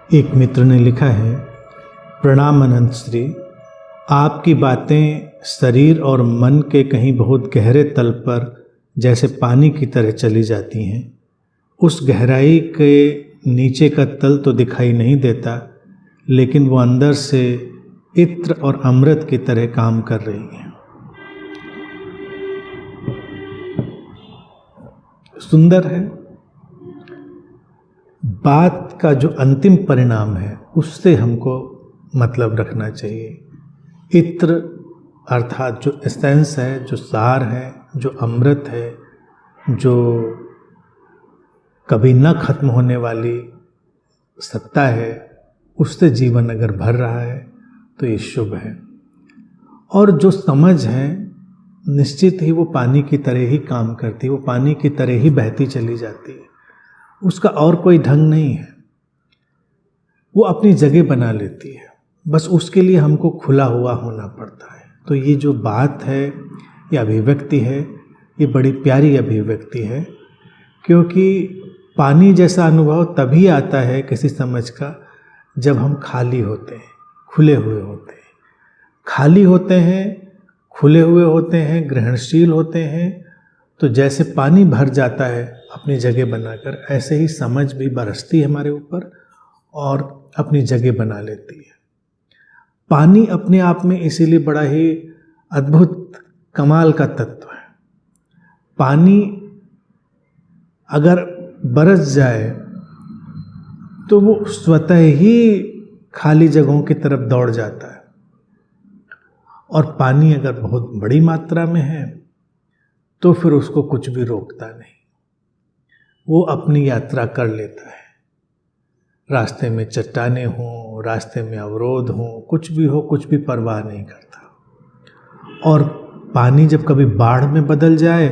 एक मित्र ने लिखा है, प्रणाम अनंत श्री। आपकी बातें शरीर और मन के कहीं बहुत गहरे तल पर जैसे पानी की तरह चली जाती हैं। उस गहराई के नीचे का तल तो दिखाई नहीं देता, लेकिन वो अंदर से इत्र और अमृत की तरह काम कर रही हैं। सुंदर है। बात का जो अंतिम परिणाम है उससे हमको मतलब रखना चाहिए। इत्र अर्थात जो एसेंस है, जो सार है, जो अमृत है, जो कभी न खत्म होने वाली सत्ता है, उससे जीवन अगर भर रहा है तो ये शुभ है। और जो समझ है निश्चित ही वो पानी की तरह ही काम करती है, वो पानी की तरह ही बहती चली जाती है। उसका और कोई ढंग नहीं है, वो अपनी जगह बना लेती है। बस उसके लिए हमको खुला हुआ होना पड़ता है। तो ये जो बात है, ये अभिव्यक्ति है, ये बड़ी प्यारी अभिव्यक्ति है, क्योंकि पानी जैसा अनुभव तभी आता है किसी समझ का जब हम खाली होते हैं, खुले हुए होते हैं। खाली होते हैं, खुले हुए होते हैं, ग्रहणशील होते हैं, तो जैसे पानी भर जाता है अपनी जगह बनाकर, ऐसे ही समझ भी बरसती है हमारे ऊपर और अपनी जगह बना लेती है। पानी अपने आप में इसीलिए बड़ा ही अद्भुत कमाल का तत्व है। पानी अगर बरस जाए तो वो स्वतः ही खाली जगहों की तरफ दौड़ जाता है, और पानी अगर बहुत बड़ी मात्रा में है तो फिर उसको कुछ भी रोकता नहीं, वो अपनी यात्रा कर लेता है। रास्ते में चट्टाने हों, रास्ते में अवरोध हों, कुछ भी हो, कुछ भी परवाह नहीं करता। और पानी जब कभी बाढ़ में बदल जाए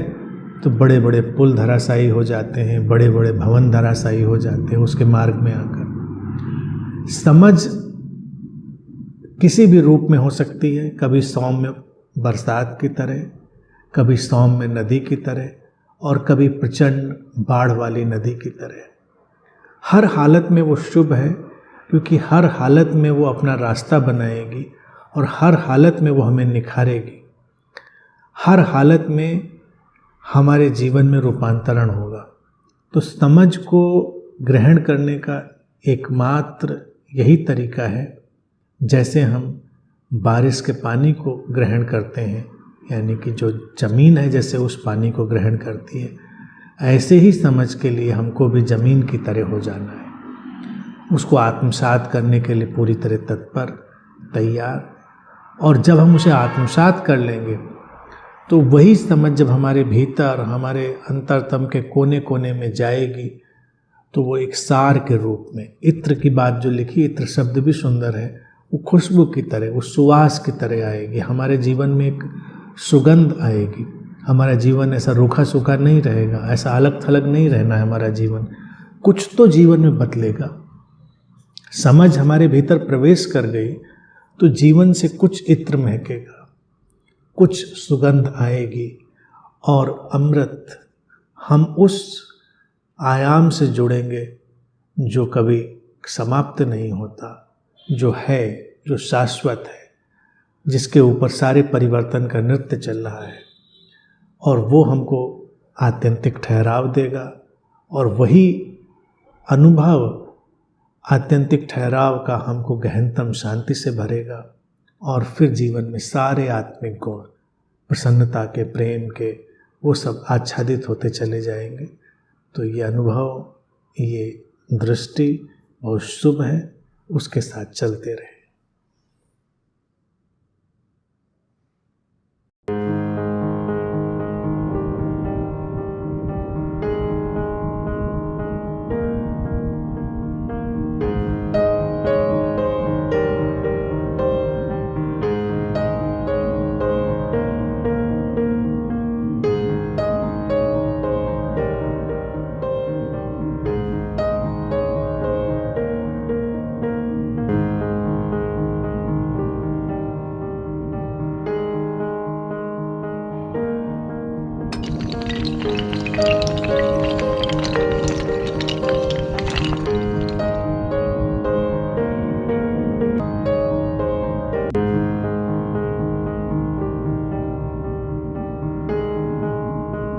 तो बड़े बड़े पुल धराशायी हो जाते हैं, बड़े बड़े भवन धराशायी हो जाते हैं उसके मार्ग में आकर। समझ किसी भी रूप में हो सकती है, कभी सौम्य बरसात की तरह, कभी सौम्य नदी की तरह, और कभी प्रचंड बाढ़ वाली नदी की तरह। हर हालत में वो शुभ है, क्योंकि हर हालत में वो अपना रास्ता बनाएगी और हर हालत में वो हमें निखारेगी। हर हालत में हमारे जीवन में रूपांतरण होगा। तो समझ को ग्रहण करने का एकमात्र यही तरीका है, जैसे हम बारिश के पानी को ग्रहण करते हैं, यानी कि जो ज़मीन है जैसे उस पानी को ग्रहण करती है, ऐसे ही समझ के लिए हमको भी ज़मीन की तरह हो जाना है। उसको आत्मसात करने के लिए पूरी तरह तत्पर, तैयार। और जब हम उसे आत्मसात कर लेंगे तो वही समझ जब हमारे भीतर, हमारे अंतरतम के कोने कोने में जाएगी, तो वो एक सार के रूप में, इत्र की बात जो लिखी, इत्र शब्द भी सुंदर है, वो खुशबू की तरह, वो सुवास की तरह आएगी। हमारे जीवन में एक सुगंध आएगी। हमारा जीवन ऐसा रूखा सूखा नहीं रहेगा, ऐसा अलग थलग नहीं रहना है हमारा जीवन। कुछ तो जीवन में बदलेगा। समझ हमारे भीतर प्रवेश कर गई तो जीवन से कुछ इत्र महकेगा, कुछ सुगंध आएगी, और अमृत, हम उस आयाम से जुड़ेंगे जो कभी समाप्त नहीं होता, जो है, जो शाश्वत है, जिसके ऊपर सारे परिवर्तन का नृत्य चल रहा है। और वो हमको आत्यंतिक ठहराव देगा, और वही अनुभव आत्यंतिक ठहराव का हमको गहनतम शांति से भरेगा। और फिर जीवन में सारे आत्मिक गुण, प्रसन्नता के, प्रेम के, वो सब आच्छादित होते चले जाएंगे। तो ये अनुभव, ये दृष्टि बहुत शुभ है, उसके साथ चलते रहें।